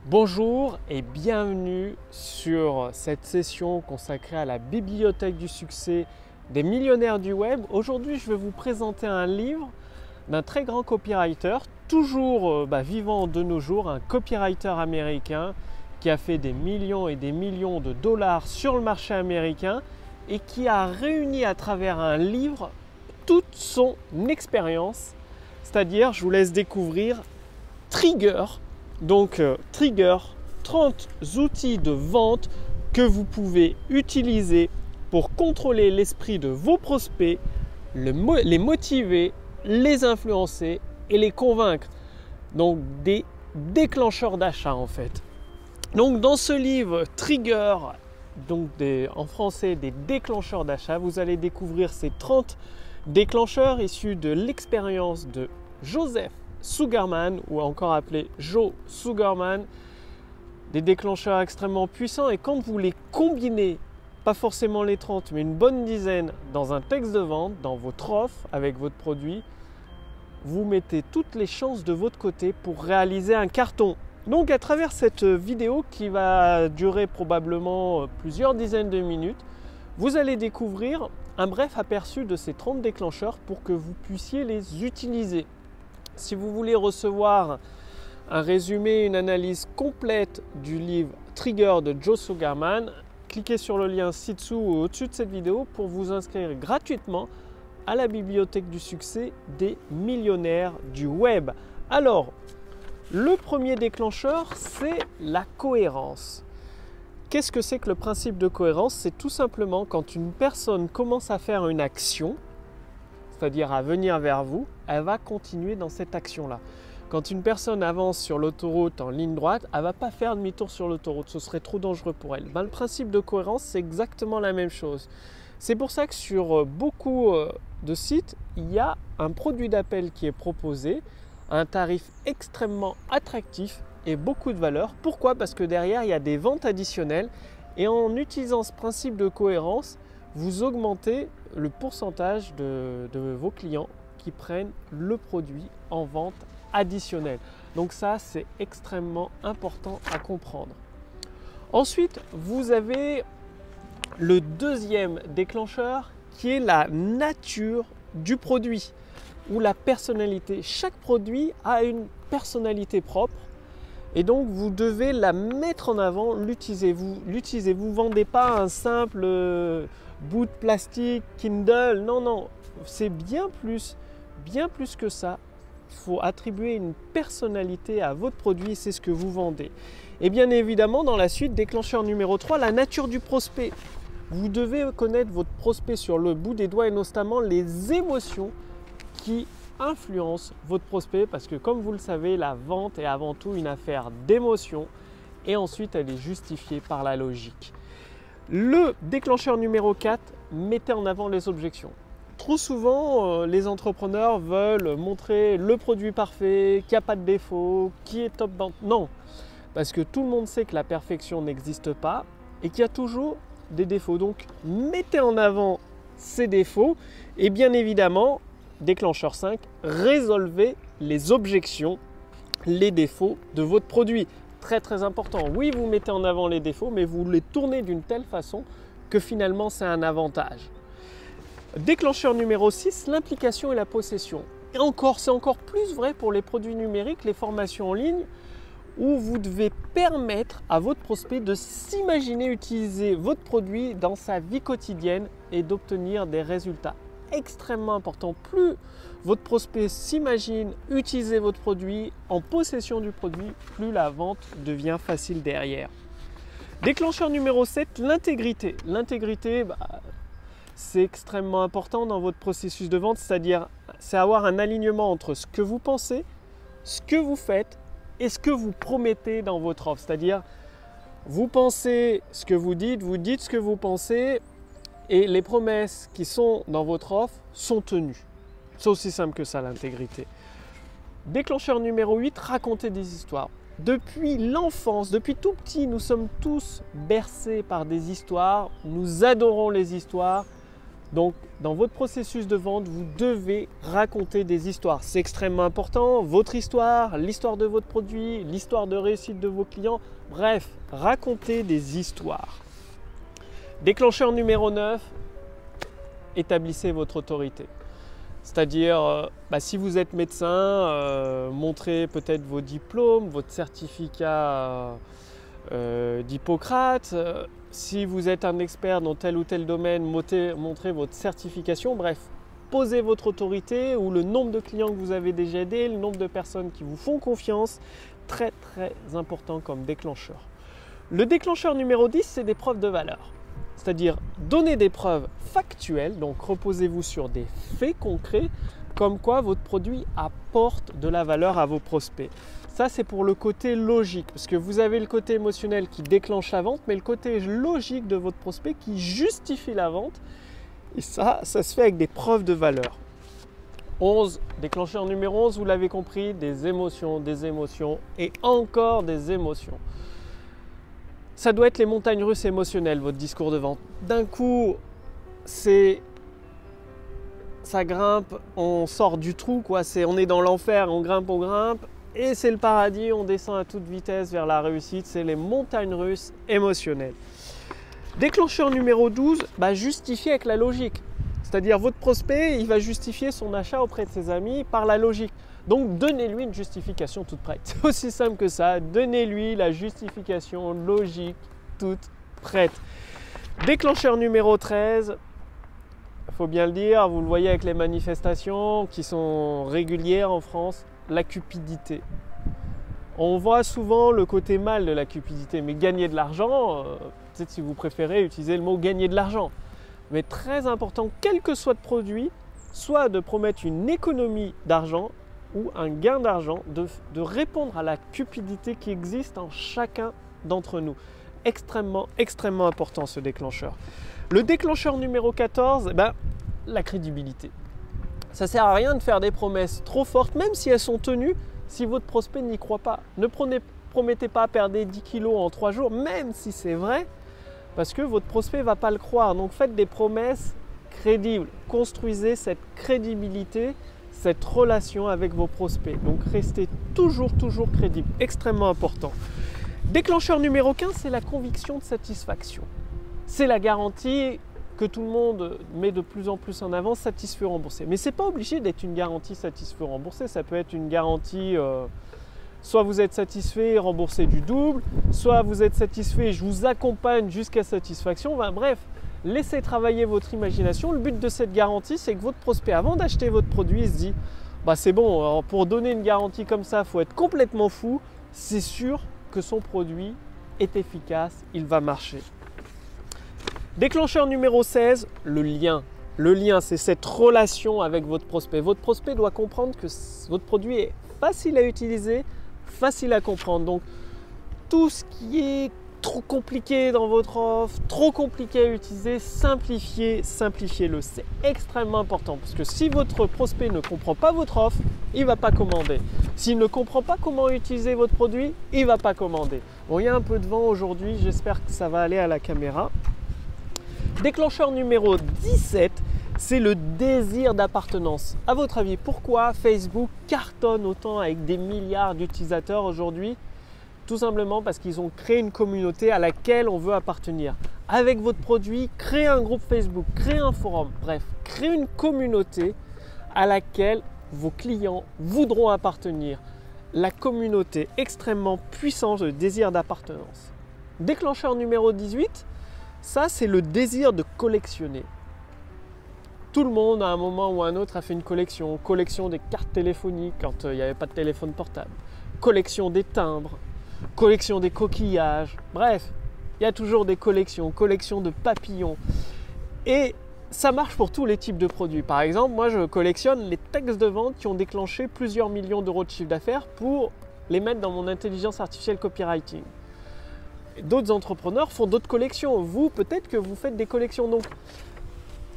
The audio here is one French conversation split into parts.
Bonjour et bienvenue sur cette session consacrée à la bibliothèque du succès des millionnaires du web. Aujourd'hui, je vais vous présenter un livre d'un très grand copywriter, toujours vivant de nos jours, un copywriter américain qui a fait des millions et des millions de dollars sur le marché américain et qui a réuni à travers un livre toute son expérience. C'est-à-dire, je vous laisse découvrir Trigger. Donc Trigger, 30 outils de vente que vous pouvez utiliser pour contrôler l'esprit de vos prospects, les motiver, les influencer et les convaincre. Donc des déclencheurs d'achat en fait. Donc dans ce livre Trigger, donc en français des déclencheurs d'achat, vous allez découvrir ces 30 déclencheurs issus de l'expérience de Joseph Sugarman, ou encore appelé Joe Sugarman, des déclencheurs extrêmement puissants, et quand vous les combinez, pas forcément les 30 mais une bonne dizaine dans un texte de vente, dans votre offre avec votre produit, vous mettez toutes les chances de votre côté pour réaliser un carton. Donc à travers cette vidéo qui va durer probablement plusieurs dizaines de minutes, vous allez découvrir un bref aperçu de ces 30 déclencheurs pour que vous puissiez les utiliser. Si vous voulez recevoir un résumé, une analyse complète du livre Trigger de Joe Sugarman, cliquez sur le lien ci-dessous ou au-dessus de cette vidéo pour vous inscrire gratuitement à la bibliothèque du succès des millionnaires du web. Alors, le premier déclencheur, c'est la cohérence. Qu'est-ce que c'est que le principe de cohérence? C'est tout simplement quand une personne commence à faire une action, c'est-à-dire à venir vers vous, elle va continuer dans cette action-là. Quand une personne avance sur l'autoroute en ligne droite, elle ne va pas faire demi-tour sur l'autoroute, ce serait trop dangereux pour elle. Le principe de cohérence, c'est exactement la même chose. C'est pour ça que sur beaucoup de sites, il y a un produit d'appel qui est proposé à un tarif extrêmement attractif et beaucoup de valeur. Pourquoi? Parce que derrière, il y a des ventes additionnelles et en utilisant ce principe de cohérence, vous augmentez le pourcentage de vos clients qui prennent le produit en vente additionnelle. Donc ça, c'est extrêmement important à comprendre. Ensuite, vous avez le deuxième déclencheur qui est la nature du produit ou la personnalité. Chaque produit a une personnalité propre et donc vous devez la mettre en avant, l'utiliser. Vous ne vendez pas un simple bout de plastique, Kindle, non, c'est bien plus que ça. Il faut attribuer une personnalité à votre produit, c'est ce que vous vendez. Et bien évidemment, dans la suite, déclencheur numéro 3, la nature du prospect. Vous devez connaître votre prospect sur le bout des doigts et notamment les émotions qui influencent votre prospect parce que comme vous le savez, la vente est avant tout une affaire d'émotions et ensuite elle est justifiée par la logique. Le déclencheur numéro 4, mettez en avant les objections. Trop souvent, les entrepreneurs veulent montrer le produit parfait, qu'il n'y a pas de défaut, qui est top vente. Non, parce que tout le monde sait que la perfection n'existe pas et qu'il y a toujours des défauts. Donc, mettez en avant ces défauts et bien évidemment, déclencheur 5, résolvez les objections, les défauts de votre produit. Très important. Oui, vous mettez en avant les défauts, mais vous les tournez d'une telle façon que finalement c'est un avantage. Déclencheur numéro 6, l'implication et la possession. Et encore, c'est encore plus vrai pour les produits numériques, les formations en ligne, où vous devez permettre à votre prospect de s'imaginer utiliser votre produit dans sa vie quotidienne et d'obtenir des résultats extrêmement importants. Plus votre prospect s'imagine utiliser votre produit en possession du produit, plus la vente devient facile derrière. Déclencheur numéro 7, l'intégrité. L'intégrité, c'est extrêmement important dans votre processus de vente, c'est-à-dire c'est avoir un alignement entre ce que vous pensez, ce que vous faites et ce que vous promettez dans votre offre. C'est-à-dire vous pensez ce que vous dites ce que vous pensez et les promesses qui sont dans votre offre sont tenues. C'est aussi simple que ça, l'intégrité. Déclencheur numéro 8, raconter des histoires. Depuis l'enfance, depuis tout petit, nous sommes tous bercés par des histoires. Nous adorons les histoires. Donc, dans votre processus de vente, vous devez raconter des histoires. C'est extrêmement important. Votre histoire, l'histoire de votre produit, l'histoire de réussite de vos clients. Bref, racontez des histoires. Déclencheur numéro 9, établissez votre autorité. C'est-à-dire, si vous êtes médecin, montrez peut-être vos diplômes, votre certificat d'Hippocrate. Si vous êtes un expert dans tel ou tel domaine, montrez votre certification. Bref, posez votre autorité ou le nombre de clients que vous avez déjà aidés, le nombre de personnes qui vous font confiance. Très très important comme déclencheur. Le déclencheur numéro 10, c'est des preuves de valeur. C'est-à-dire donner des preuves factuelles, donc reposez-vous sur des faits concrets, comme quoi votre produit apporte de la valeur à vos prospects. Ça, c'est pour le côté logique, parce que vous avez le côté émotionnel qui déclenche la vente, mais le côté logique de votre prospect qui justifie la vente. Et ça se fait avec des preuves de valeur. 11, déclencheur numéro 11, vous l'avez compris, des émotions et encore des émotions. Ça doit être les montagnes russes émotionnelles, votre discours de vente. D'un coup, ça grimpe, on sort du trou, quoi. On est dans l'enfer, on grimpe, et c'est le paradis, on descend à toute vitesse vers la réussite. C'est les montagnes russes émotionnelles. Déclencheur numéro 12, justifier avec la logique. C'est-à-dire votre prospect, il va justifier son achat auprès de ses amis par la logique. Donc donnez-lui une justification toute prête. C'est aussi simple que ça. Donnez-lui la justification logique toute prête. Déclencheur numéro 13, il faut bien le dire, vous le voyez avec les manifestations qui sont régulières en France, la cupidité. On voit souvent le côté mal de la cupidité, mais gagner de l'argent, peut-être si vous préférez utiliser le mot gagner de l'argent. Mais très important, quel que soit le produit, soit de promettre une économie d'argent ou un gain d'argent, de répondre à la cupidité qui existe en chacun d'entre nous. Extrêmement, extrêmement important ce déclencheur. Le déclencheur numéro 14, la crédibilité. Ça ne sert à rien de faire des promesses trop fortes, même si elles sont tenues, si votre prospect n'y croit pas. Ne promettez pas perdre 10 kilos en 3 jours, même si c'est vrai, parce que votre prospect ne va pas le croire. Donc faites des promesses crédibles. Construisez cette crédibilité, cette relation avec vos prospects. Donc restez toujours crédible, extrêmement important. Déclencheur numéro 15, c'est la conviction de satisfaction. C'est la garantie que tout le monde met de plus en plus en avant, satisfait remboursé. Mais ce n'est pas obligé d'être une garantie satisfait remboursé, ça peut être une garantie, soit vous êtes satisfait, remboursé du double, soit vous êtes satisfait, je vous accompagne jusqu'à satisfaction. Bref, laissez travailler votre imagination. Le but de cette garantie, c'est que votre prospect, avant d'acheter votre produit, il se dit c'est bon, alors pour donner une garantie comme ça, il faut être complètement fou. C'est sûr que son produit est efficace, il va marcher. Déclencheur numéro 16, le lien. Le lien, c'est cette relation avec votre prospect. Votre prospect doit comprendre que votre produit est facile à utiliser, facile à comprendre. Donc, tout ce qui est trop compliqué dans votre offre, trop compliqué à utiliser, simplifiez-le. C'est extrêmement important parce que si votre prospect ne comprend pas votre offre, il ne va pas commander. S'il ne comprend pas comment utiliser votre produit, il ne va pas commander. Bon, il y a un peu de vent aujourd'hui, j'espère que ça va aller à la caméra. Déclencheur numéro 17, c'est le désir d'appartenance. À votre avis, pourquoi Facebook cartonne autant avec des milliards d'utilisateurs aujourd'hui? Tout simplement parce qu'ils ont créé une communauté à laquelle on veut appartenir. Avec votre produit, créez un groupe Facebook, créez un forum, bref, créez une communauté à laquelle vos clients voudront appartenir. La communauté extrêmement puissante, le désir d'appartenance. Déclencheur numéro 18, ça c'est le désir de collectionner. Tout le monde, à un moment ou à un autre, a fait une collection. Collection des cartes téléphoniques quand il n'y avait pas de téléphone portable. Collection des timbres. Collection des coquillages. Bref, il y a toujours des collections. Collection de papillons. Et ça marche pour tous les types de produits. Par exemple, moi je collectionne les textes de vente qui ont déclenché plusieurs millions d'euros de chiffre d'affaires pour les mettre dans mon intelligence artificielle copywriting. D'autres entrepreneurs font d'autres collections. Vous, peut-être que vous faites des collections. Donc,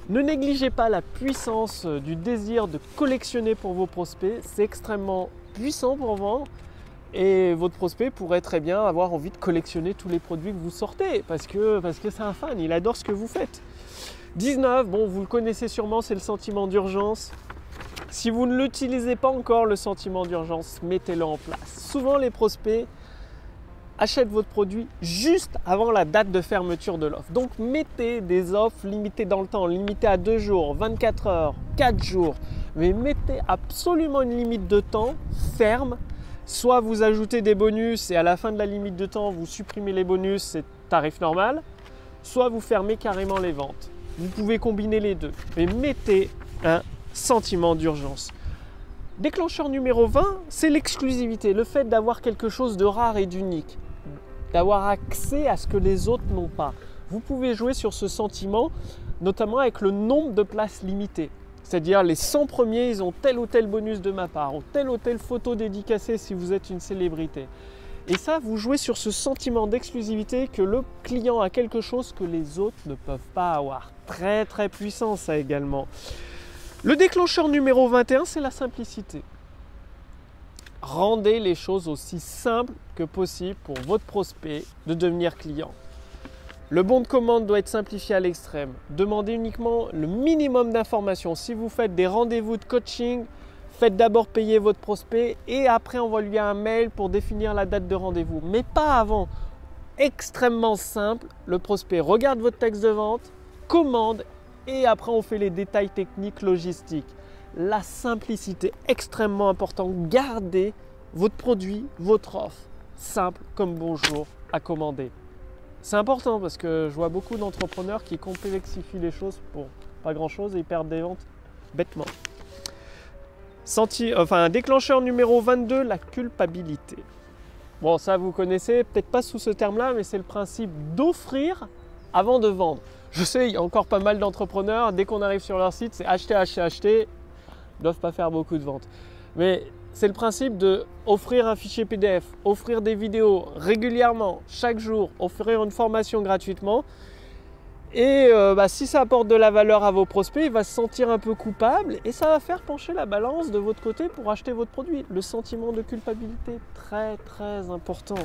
ne négligez pas la puissance du désir de collectionner pour vos prospects. C'est extrêmement puissant pour vendre. Et votre prospect pourrait très bien avoir envie de collectionner tous les produits que vous sortez parce que c'est un fan, il adore ce que vous faites. 19, bon, vous le connaissez sûrement, c'est le sentiment d'urgence. Si vous ne l'utilisez pas encore, le sentiment d'urgence, mettez-le en place. Souvent, les prospects achètent votre produit juste avant la date de fermeture de l'offre. Donc, mettez des offres limitées dans le temps, limitées à 2 jours, 24 heures, 4 jours. Mais mettez absolument une limite de temps ferme. Soit vous ajoutez des bonus et à la fin de la limite de temps, vous supprimez les bonus, c'est tarif normal. Soit vous fermez carrément les ventes. Vous pouvez combiner les deux. Mais mettez un sentiment d'urgence. Déclencheur numéro 20, c'est l'exclusivité. Le fait d'avoir quelque chose de rare et d'unique. D'avoir accès à ce que les autres n'ont pas. Vous pouvez jouer sur ce sentiment, notamment avec le nombre de places limitées. C'est-à-dire les 100 premiers, ils ont tel ou tel bonus de ma part, ont telle ou telle photo dédicacée si vous êtes une célébrité. Et ça, vous jouez sur ce sentiment d'exclusivité que le client a quelque chose que les autres ne peuvent pas avoir. Très très puissant ça également. Le déclencheur numéro 21, c'est la simplicité. Rendez les choses aussi simples que possible pour votre prospect de devenir client. Le bon de commande doit être simplifié à l'extrême. Demandez uniquement le minimum d'informations. Si vous faites des rendez-vous de coaching, faites d'abord payer votre prospect et après envoyez-lui un mail pour définir la date de rendez-vous. Mais pas avant. Extrêmement simple. Le prospect regarde votre texte de vente, commande et après on fait les détails techniques logistiques. La simplicité, extrêmement important. Gardez votre produit, votre offre simple comme bonjour à commander. C'est important parce que je vois beaucoup d'entrepreneurs qui complexifient les choses pour pas grand chose et ils perdent des ventes bêtement. Déclencheur numéro 22, la culpabilité. Bon, ça vous connaissez, peut-être pas sous ce terme-là, mais c'est le principe d'offrir avant de vendre. Je sais, il y a encore pas mal d'entrepreneurs, dès qu'on arrive sur leur site, c'est acheter, acheter, acheter. Ils ne doivent pas faire beaucoup de ventes. Mais c'est le principe d'offrir un fichier PDF, offrir des vidéos régulièrement, chaque jour, offrir une formation gratuitement. Et si ça apporte de la valeur à vos prospects, il va se sentir un peu coupable et ça va faire pencher la balance de votre côté pour acheter votre produit. Le sentiment de culpabilité, très très important.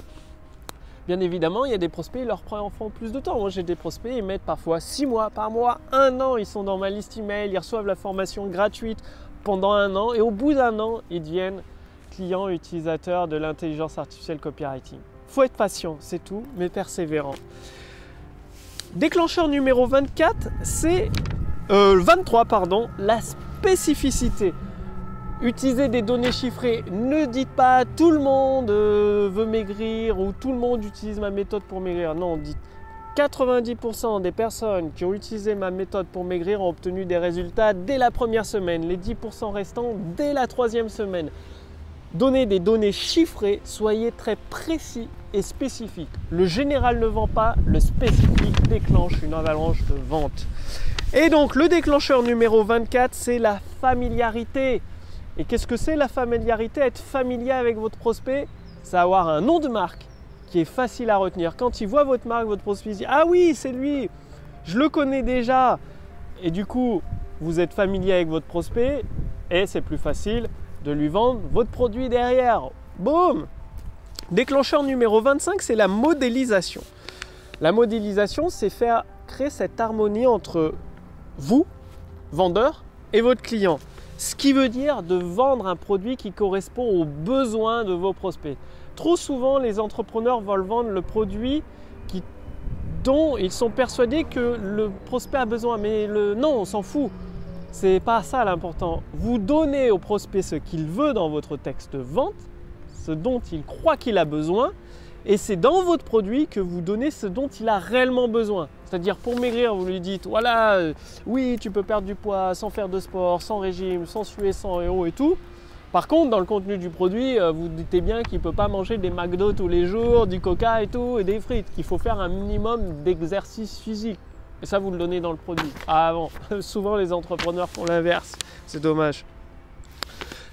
Bien évidemment, il y a des prospects, ils leur prennent plus de temps. Moi, j'ai des prospects, ils mettent parfois 6 mois, par mois, 1 an. Ils sont dans ma liste email, ils reçoivent la formation gratuite pendant 1 an et au bout d'1 an, ils deviennent clients utilisateurs de l'intelligence artificielle copywriting. Il faut être patient, c'est tout, mais persévérant. Déclencheur numéro 24, c'est 23, la spécificité. Utilisez des données chiffrées. Ne dites pas tout le monde veut maigrir ou tout le monde utilise ma méthode pour maigrir. Non, dites 90% des personnes qui ont utilisé ma méthode pour maigrir ont obtenu des résultats dès la première semaine. Les 10% restants dès la 3e semaine. Donnez des données chiffrées, soyez très précis et spécifique. Le général ne vend pas, le spécifique déclenche une avalanche de vente. Et donc le déclencheur numéro 24, c'est la familiarité. Et qu'est-ce que c'est la familiarité? Être familier avec votre prospect, c'est avoir un nom de marque qui est facile à retenir. Quand il voit votre marque, votre prospect dit « Ah oui, c'est lui, je le connais déjà ». Et du coup, vous êtes familier avec votre prospect et c'est plus facile de lui vendre votre produit derrière. Boum! Déclencheur numéro 25, c'est la modélisation. La modélisation, c'est créer cette harmonie entre vous, vendeur, et votre client. Ce qui veut dire de vendre un produit qui correspond aux besoins de vos prospects. Trop souvent, les entrepreneurs veulent vendre le produit dont ils sont persuadés que le prospect a besoin. Mais non, on s'en fout. C'est pas ça l'important. Vous donnez au prospect ce qu'il veut dans votre texte de vente, ce dont il croit qu'il a besoin, et c'est dans votre produit que vous donnez ce dont il a réellement besoin. C'est-à-dire pour maigrir, vous lui dites voilà, oui, tu peux perdre du poids sans faire de sport, sans régime, sans suer, sans héros et tout. Par contre, dans le contenu du produit, vous doutez bien qu'il ne peut pas manger des McDo tous les jours, du coca et tout, et des frites, qu'il faut faire un minimum d'exercice physique. Et ça, vous le donnez dans le produit. Ah bon, souvent les entrepreneurs font l'inverse, c'est dommage.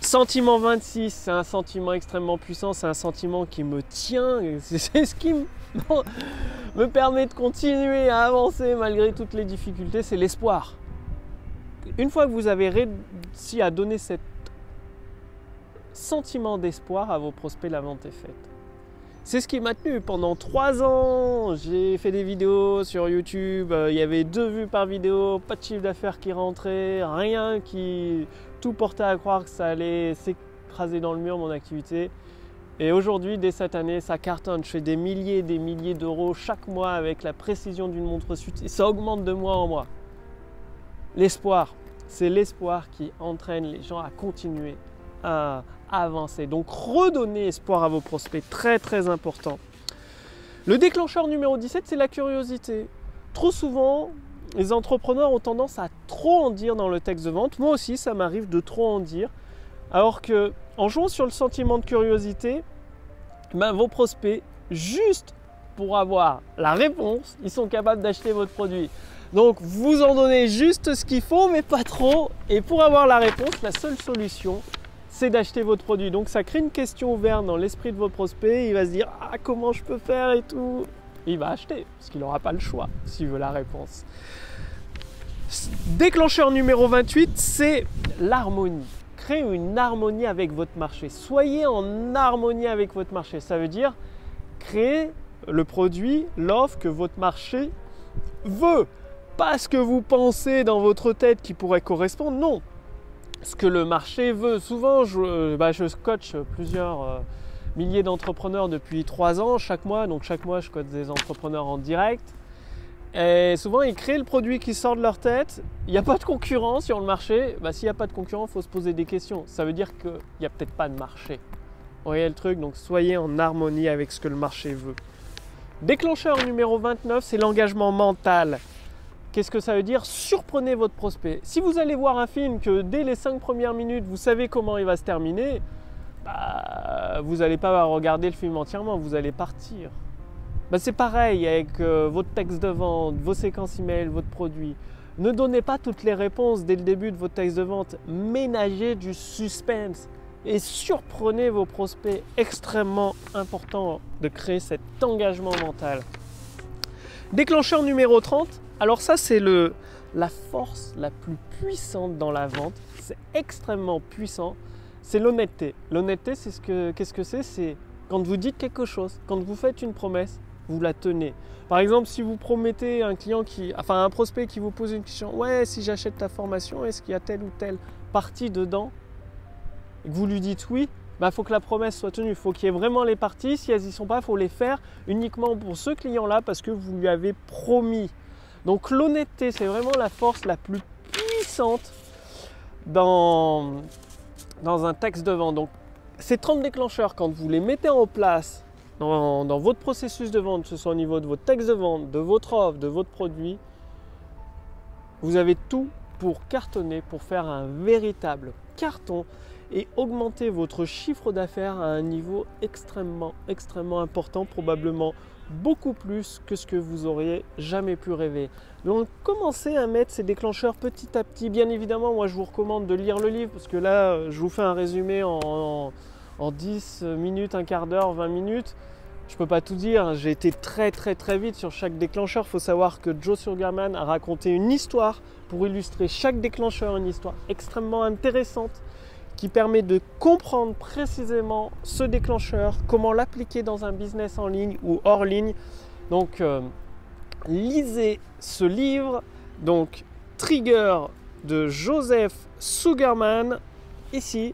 Sentiment 26, c'est un sentiment extrêmement puissant, c'est un sentiment qui me tient, c'est ce qui me permet de continuer à avancer malgré toutes les difficultés, c'est l'espoir. Une fois que vous avez réussi à donner sentiment d'espoir à vos prospects, la vente est faite. C'est ce qui m'a tenu pendant 3 ans. J'ai fait des vidéos sur YouTube, il y avait 2 vues par vidéo, pas de chiffre d'affaires qui rentrait, rien qui... Tout portait à croire que ça allait s'écraser dans le mur, mon activité. Et aujourd'hui, dès cette année, ça cartonne. Je fais des milliers d'euros chaque mois avec la précision d'une montre suisse et ça augmente de mois en mois. L'espoir, c'est l'espoir qui entraîne les gens à continuer à avancer. Donc redonner espoir à vos prospects, très très important. Le déclencheur numéro 17, c'est la curiosité. Trop souvent, les entrepreneurs ont tendance à trop en dire dans le texte de vente. Moi aussi, ça m'arrive de trop en dire. Alors que en jouant sur le sentiment de curiosité, vos prospects, juste pour avoir la réponse, ils sont capables d'acheter votre produit. Donc vous en donnez juste ce qu'il faut, mais pas trop. Et pour avoir la réponse, la seule solution, c'est d'acheter votre produit. Donc ça crée une question ouverte dans l'esprit de votre prospect. Il va se dire « Ah, comment je peux faire et tout ?» Il va acheter, parce qu'il n'aura pas le choix s'il veut la réponse. Déclencheur numéro 28, c'est l'harmonie. Créez une harmonie avec votre marché. Soyez en harmonie avec votre marché. Ça veut dire créer le produit, l'offre que votre marché veut. Pas ce que vous pensez dans votre tête qui pourrait correspondre, non. Ce que le marché veut. Souvent, je coach plusieurs milliers d'entrepreneurs depuis 3 ans chaque mois. Donc chaque mois, je coach des entrepreneurs en direct. Et souvent, ils créent le produit qui sort de leur tête. Il n'y a pas de concurrence sur le marché. S'il n'y a pas de concurrence, il faut se poser des questions. Ça veut dire qu'il n'y a peut-être pas de marché. Vous voyez le truc? Donc soyez en harmonie avec ce que le marché veut. Déclencheur numéro 29, c'est l'engagement mental. Qu'est-ce que ça veut dire? Surprenez votre prospect. Si vous allez voir un film que dès les 5 premières minutes, vous savez comment il va se terminer, vous n'allez pas regarder le film entièrement, vous allez partir. C'est pareil avec votre texte de vente, vos séquences email, votre produit. Ne donnez pas toutes les réponses dès le début de votre texte de vente. Ménagez du suspense et surprenez vos prospects. Extrêmement important de créer cet engagement mental. Déclencheur numéro 30. Alors ça, c'est la force la plus puissante dans la vente. C'est extrêmement puissant. C'est l'honnêteté. L'honnêteté, qu'est-ce que c'est? C'est quand vous dites quelque chose, quand vous faites une promesse, vous la tenez. Par exemple, si vous promettez un prospect qui vous pose une question, ouais, si j'achète ta formation, est-ce qu'il y a telle ou telle partie dedans? Et que vous lui dites oui, il faut que la promesse soit tenue. Il faut qu'il y ait vraiment les parties. Si elles n'y sont pas, il faut les faire uniquement pour ce client-là parce que vous lui avez promis. Donc l'honnêteté, c'est vraiment la force la plus puissante dans un texte de vente. Donc ces 30 déclencheurs, quand vous les mettez en place dans votre processus de vente, que ce soit au niveau de votre texte de vente, de votre offre, de votre produit, vous avez tout pour cartonner, pour faire un véritable carton et augmenter votre chiffre d'affaires à un niveau extrêmement important, probablement beaucoup plus que ce que vous auriez jamais pu rêver. Donc commencez à mettre ces déclencheurs petit à petit. Bien évidemment, moi je vous recommande de lire le livre parce que là je vous fais un résumé en 10 minutes, un quart d'heure, 20 minutes. Je ne peux pas tout dire, j'ai été très vite sur chaque déclencheur. Il faut savoir que Joe Sugarman a raconté une histoire pour illustrer chaque déclencheur, une histoire extrêmement intéressante qui permet de comprendre précisément ce déclencheur, comment l'appliquer dans un business en ligne ou hors ligne. Donc lisez ce livre, donc Trigger de Joseph Sugarman, ici.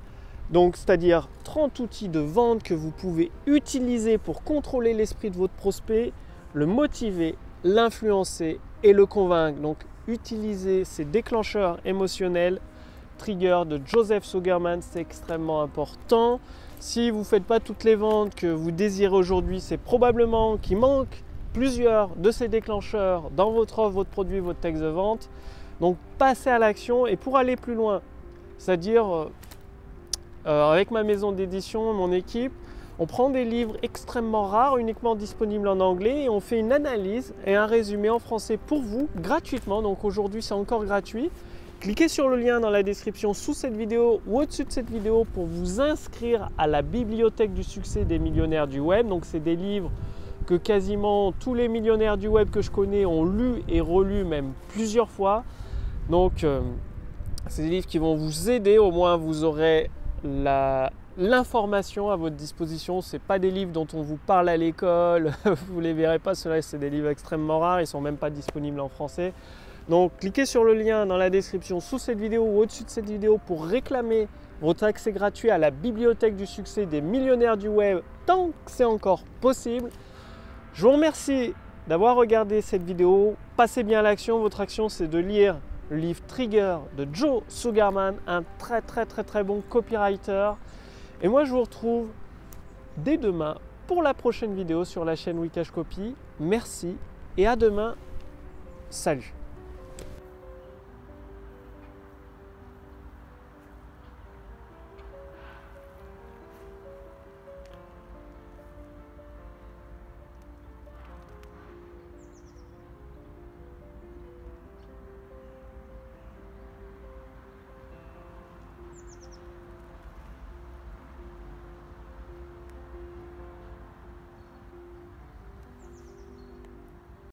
Donc c'est-à-dire 30 outils de vente que vous pouvez utiliser pour contrôler l'esprit de votre prospect, le motiver, l'influencer et le convaincre. Donc utilisez ces déclencheurs émotionnels. Trigger de Joseph Sugarman, c'est extrêmement important. Si vous ne faites pas toutes les ventes que vous désirez aujourd'hui, c'est probablement qu'il manque plusieurs de ces déclencheurs dans votre offre, votre produit, votre texte de vente. Donc passez à l'action et pour aller plus loin, c'est-à-dire avec ma maison d'édition, mon équipe, on prend des livres extrêmement rares, uniquement disponibles en anglais et on fait une analyse et un résumé en français pour vous gratuitement. Donc aujourd'hui, c'est encore gratuit. Cliquez sur le lien dans la description sous cette vidéo ou au-dessus de cette vidéo pour vous inscrire à la bibliothèque du succès des millionnaires du web. Donc c'est des livres que quasiment tous les millionnaires du web que je connais ont lu et relu même plusieurs fois. Donc c'est des livres qui vont vous aider, au moins vous aurez la l'information à votre disposition. Ce n'est pas des livres dont on vous parle à l'école, vous ne les verrez pas, ceux-là c'est des livres extrêmement rares, ils ne sont même pas disponibles en français. Donc cliquez sur le lien dans la description sous cette vidéo ou au-dessus de cette vidéo pour réclamer votre accès gratuit à la bibliothèque du succès des millionnaires du web tant que c'est encore possible. Je vous remercie d'avoir regardé cette vidéo. Passez bien à l'action. Votre action, c'est de lire le livre Trigger de Joe Sugarman, un très bon copywriter. Et moi, je vous retrouve dès demain pour la prochaine vidéo sur la chaîne Wikash Copy. Merci et à demain. Salut!